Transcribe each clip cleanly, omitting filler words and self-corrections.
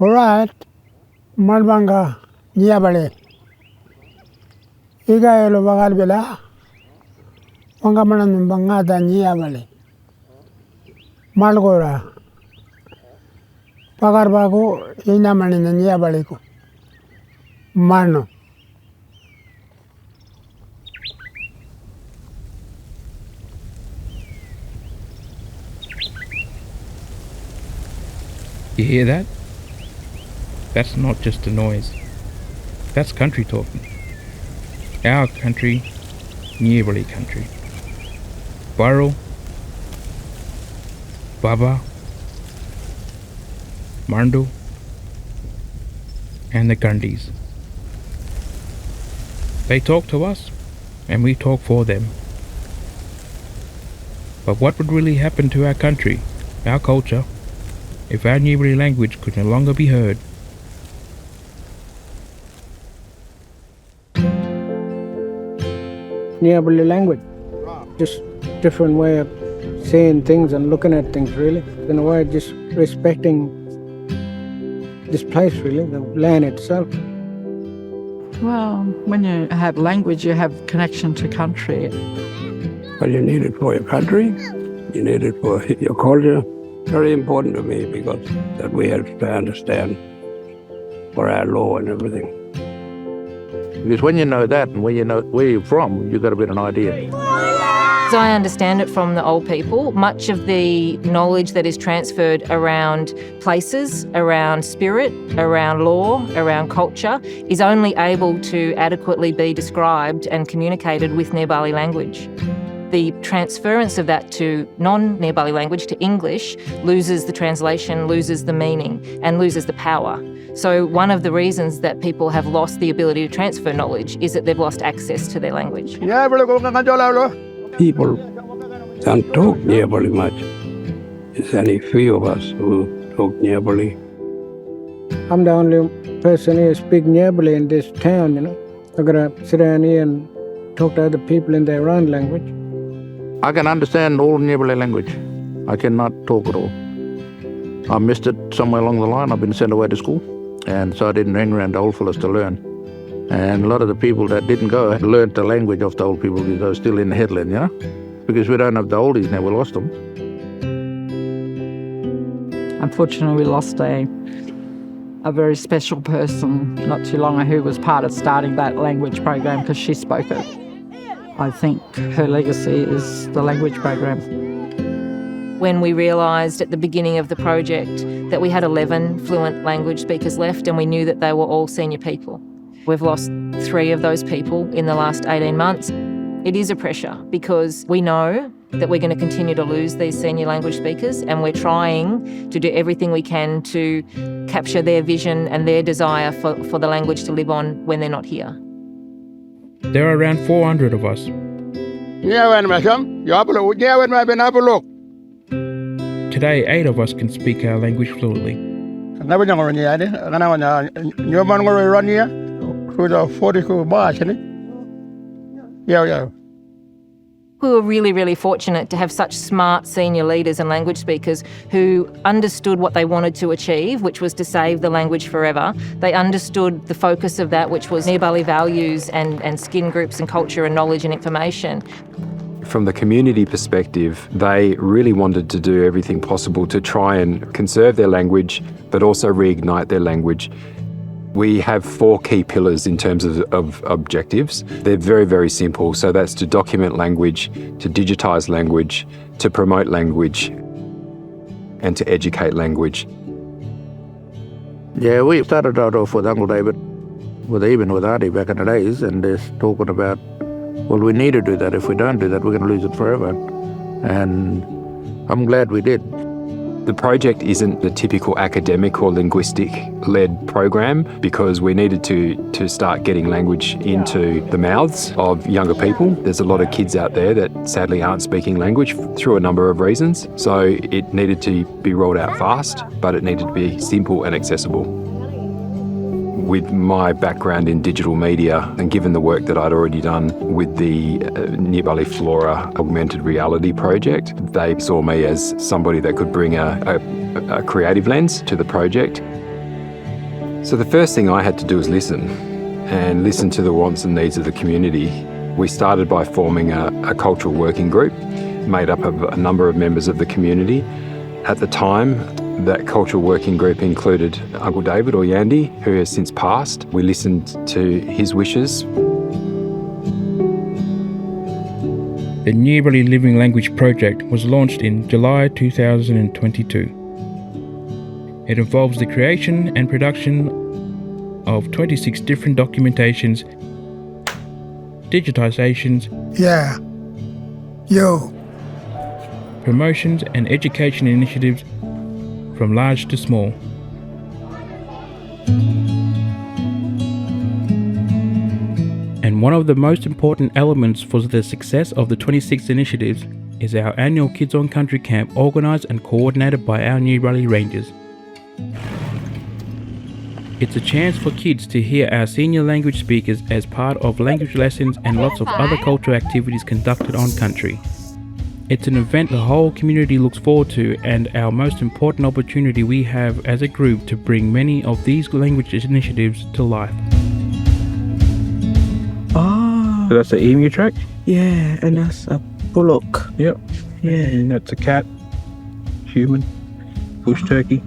Alright, Malbanga, Nyiyaparli. Iga elo bagal bela. Wangkama bangada Nyiyaparli. Malgora. Pagar bago ina mani Nyiyaparli ko. Mano. You hear that? That's not just a noise. That's country talking. Our country, Nyiyaparli country. Burro, Baba, Marndu, and the Gundis. They talk to us, and we talk for them. But what would really happen to our country, our culture, if our Nyiyaparli language could no longer be heard? Nyiyaparli language, just different way of saying things and looking at things, really. In a way, just respecting this place, really, the land itself. Well, when you have language, you have connection to country. Well, you need it for your country, you need it for your culture. Very important to me because that we have to understand for our law and everything. Because when you know that and when you know where you're from, you've got a bit of an idea. As I understand it from the old people, much of the knowledge that is transferred around places, around spirit, around law, around culture, is only able to adequately be described and communicated with Nyiyaparli language. The transference of that to non-Nyiyaparli language, to English, loses the translation, loses the meaning, and loses the power. So one of the reasons that people have lost the ability to transfer knowledge is that they've lost access to their language. People don't talk Nyiyaparli much. There's only few of us who talk Nyiyaparli. I'm the only person here speaking Nyiyaparli in this town, you know. I gotta sit down here and talk to other people in their own language. I can understand all Nyiyaparli language. I cannot talk at all. I missed it somewhere along the line. I've been sent away to school, and so I didn't hang around the old fellas to learn. And a lot of the people that didn't go learned the language of the old people because they were still in the headland, you know? Because we don't have the oldies now, we lost them. Unfortunately, we lost a very special person not too long ago who was part of starting that language program because she spoke it. I think her legacy is the language program. When we realised at the beginning of the project that we had 11 fluent language speakers left and we knew that they were all senior people. We've lost 3 of those people in the last 18 months. It is a pressure because we know that we're going to continue to lose these senior language speakers, and we're trying to do everything we can to capture their vision and their desire for the language to live on when they're not here. There are around 400 of us. Today, 8 of us can speak our language fluently. We were really, really fortunate to have such smart senior leaders and language speakers who understood what they wanted to achieve, which was to save the language forever. They understood the focus of that, which was Nyiyaparli values and skin groups and culture and knowledge and information. From the community perspective, they really wanted to do everything possible to try and conserve their language, but also reignite their language. We have 4 key pillars in terms of objectives. They're very, very simple. So that's to document language, to digitise language, to promote language, and to educate language. Yeah, we started out off with Uncle David, even with Artie back in the days, and they're talking about, well, we need to do that. If we don't do that, we're going to lose it forever. And I'm glad we did. The project isn't the typical academic or linguistic-led program because we needed to start getting language into the mouths of younger people. There's a lot of kids out there that sadly aren't speaking language through a number of reasons. So it needed to be rolled out fast, but it needed to be simple and accessible. With my background in digital media and given the work that I'd already done with the Nyiyaparli Flora augmented reality project, they saw me as somebody that could bring a creative lens to the project. So the first thing I had to do was listen to the wants and needs of the community. We started by forming a cultural working group made up of a number of members of the community. At the time, that cultural working group included Uncle David, or Yandy, who has since passed. We listened to his wishes. The Nyiyaparli Living Language Project was launched in July 2022. It involves the creation and production of 26 different documentations, digitizations, Yeah. Yo. promotions and education initiatives from large to small. And one of the most important elements for the success of the 26 initiatives is our annual Kids on Country camp, organised and coordinated by our Nyiyaparli Rangers. It's a chance for kids to hear our senior language speakers as part of language lessons and lots of other cultural activities conducted on country. It's an event the whole community looks forward to, and our most important opportunity we have as a group to bring many of these language initiatives to life. Oh, So that's the emu track? yeah, and that's a bullock. Yep. Yeah. And that's a cat, human, bush turkey.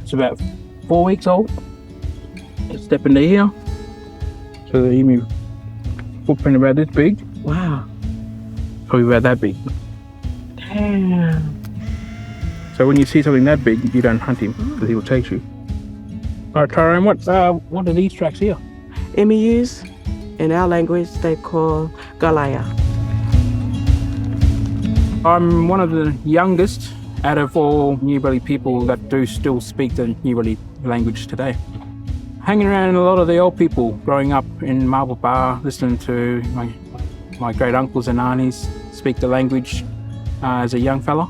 It's about 4 weeks old. Let's step into here. So the emu footprint about this big, Wow. probably about that big. Damn. So when you see something that big, you don't hunt him because he will chase you. All right, Tyrone, what are these tracks here? MEUs, in our language, they call galaya. I'm one of the youngest out of all Nyiyaparli people that do still speak the Nyiyaparli language today. Hanging around a lot of the old people growing up in Marble Bar, listening to my great uncles and aunties speak the language as a young fella.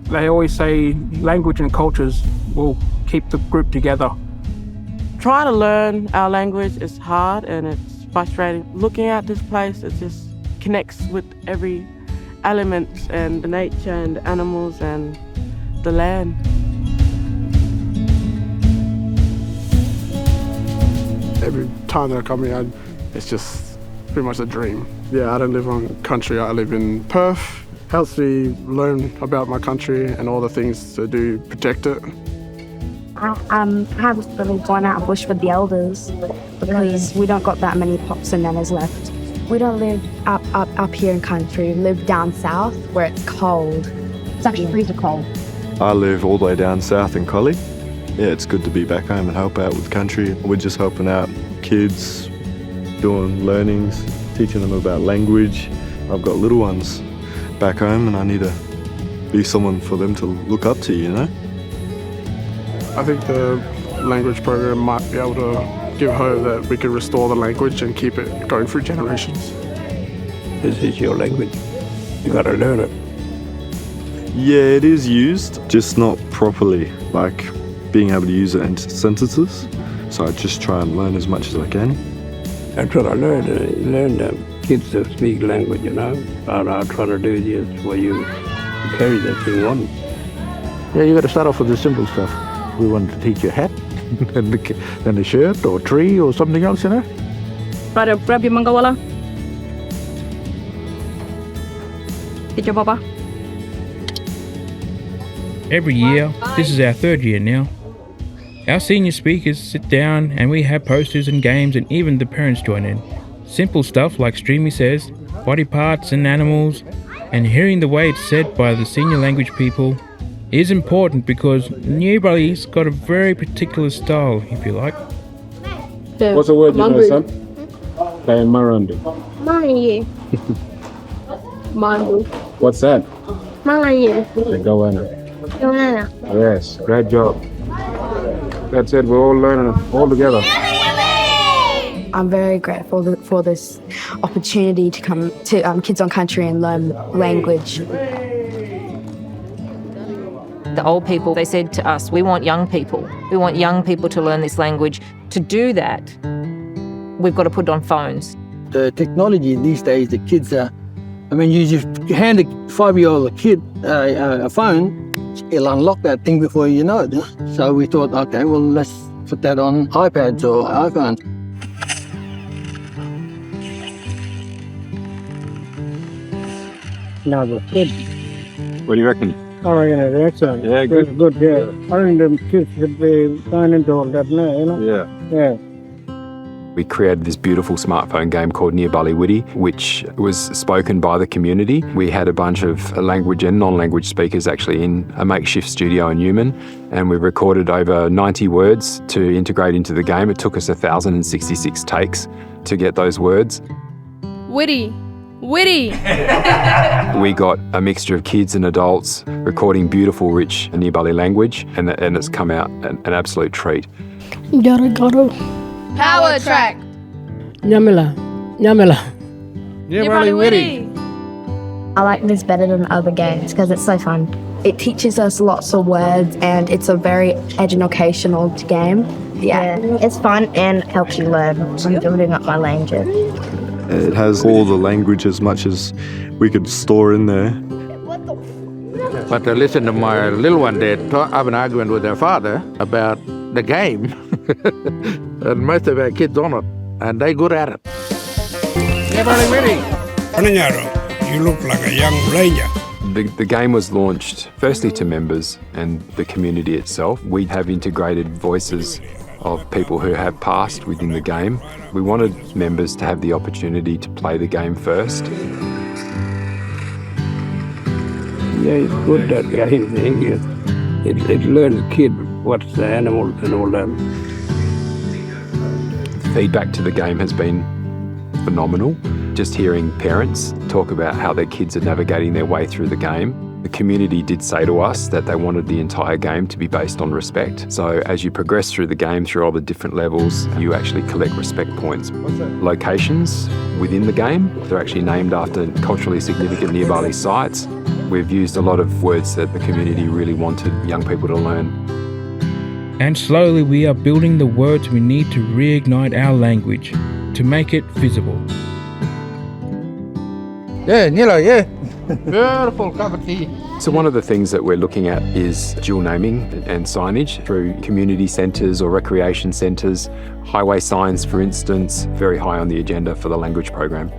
They always say language and cultures will keep the group together. Trying to learn our language is hard and it's frustrating. Looking at this place, it just connects with every element and the nature and the animals and the land. Every time that I come here, it's just pretty much a dream. Yeah, I don't live on country, I live in Perth. Helps me learn about my country and all the things to do, protect it. I haven't really gone out bush with the elders because we don't got that many pops and nanas left. We don't live up here in country, we live down south where it's cold. It's actually freezer cold. I live all the way down south in Collie. Yeah, it's good to be back home and help out with country. We're just helping out kids, doing learnings, teaching them about language. I've got little ones back home and I need to be someone for them to look up to, you know? I think the language program might be able to give hope that we can restore the language and keep it going through generations. This is your language. You got to learn it. Yeah, it is used, just not properly, like being able to use it in sentences. So I just try and learn as much as I can. That's what I learned. Learn kids to speak language, you know. And I try to do this where you carry that thing on. Yeah, you got to start off with the simple stuff. We wanted to teach you a hat, then a shirt or a tree or something else, you know. Brother, grab your mangawala. Get your baba. Every year, this is our third year now. Our senior speakers sit down and we have posters and games and even the parents join in. Simple stuff like Streamy says, body parts and animals, and hearing the way it's said by the senior language people is important because Nyiyaparli's got a very particular style, if you like. What's the word you know, son? Marandu. Mangye. Mandu. What's that? Mangye. Goanna. Yonana. Yes, great job. That's it, we're all learning all together. I'm very grateful for this opportunity to come to Kids on Country and learn language. The old people, they said to us, we want young people. We want young people to learn this language. To do that, we've got to put it on phones. The technology these days, the kids are, you just hand a 5-year-old kid a phone, it'll unlock that thing before you know it. So we thought, okay, well, let's put that on iPads or iPhones. Now the kids, What do you reckon? I reckon it's excellent. Yeah, good. It's good, yeah. I think the kids should be going into all that now, you know? Yeah. Yeah. We created this beautiful smartphone game called Nyiyaparli Witty, which was spoken by the community. We had a bunch of language and non-language speakers actually in a makeshift studio in Newman, and we recorded over 90 words to integrate into the game. It took us 1,066 takes to get those words. Witty. Witty! We got a mixture of kids and adults recording beautiful, rich Nyiyaparli language, and it's come out an absolute treat. Power track. Nyamila. Nyiyaparli Witty. I like this better than other games because it's so fun. It teaches us lots of words and it's a very educational game. Yeah, it's fun and helps you learn. I'm building up my language. It has all the language as much as we could store in there. But I listen to my little one there have an argument with their father about the game. And most of our kids on it, and they're good at it. Nyiyaparli Witty. You look like a young ranger. The game was launched firstly to members and the community itself. We have integrated voices of people who have passed within the game. We wanted members to have the opportunity to play the game first. Yeah, it's good that game thing. It learns kid what's the animals and all that. Feedback to the game has been phenomenal. Just hearing parents talk about how their kids are navigating their way through the game. The community did say to us that they wanted the entire game to be based on respect. So as you progress through the game, through all the different levels, you actually collect respect points. Locations within the game, they're actually named after culturally significant Nyiyaparli sites. We've used a lot of words that the community really wanted young people to learn. And slowly we are building the words we need to reignite our language, to make it visible. Yeah, Nilo, yeah. Beautiful cup of tea. So one of the things that we're looking at is dual naming and signage through community centres or recreation centres. Highway signs, for instance, very high on the agenda for the language program.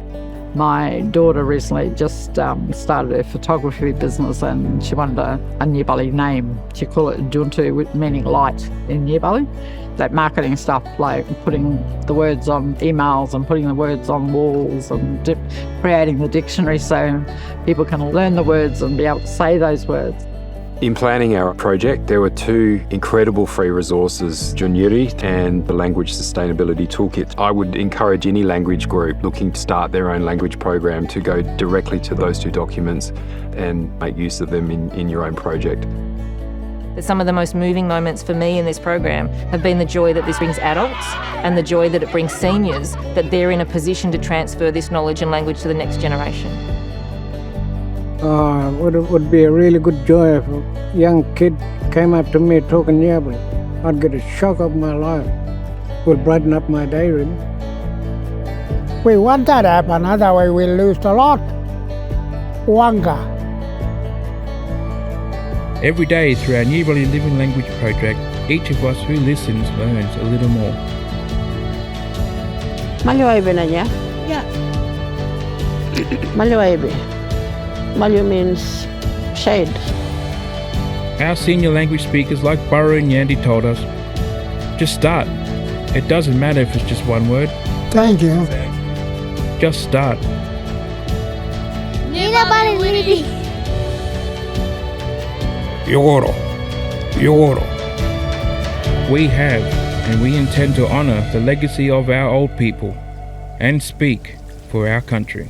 My daughter recently just started a photography business and she wanted a Nyiyaparli name. She called it Juntu, meaning light in Nyiyaparli. That marketing stuff, like putting the words on emails and putting the words on walls and creating the dictionary so people can learn the words and be able to say those words. In planning our project, there were two incredible free resources, Junyiri and the Language Sustainability Toolkit. I would encourage any language group looking to start their own language program to go directly to those two documents and make use of them in your own project. Some of the most moving moments for me in this program have been the joy that this brings adults and the joy that it brings seniors, that they're in a position to transfer this knowledge and language to the next generation. It would be a really good joy if a young kid came up to me talking Nyiyaparli. I'd get a shock of my life. It would brighten up my day, really. We want that to happen, otherwise we'll lose a lot. Wanga. Every day through our Nyiyaparli Living Language project, each of us who listens learns a little more. Maluaibe na niya? Yeah. Maluaibe. Malu means shade. Our senior language speakers like Burrow and Yandy told us, just start. It doesn't matter if it's just one word. Thank you. Just start. Nyiyaparli Witty. Yoro. We have, and we intend to honour the legacy of our old people and speak for our country.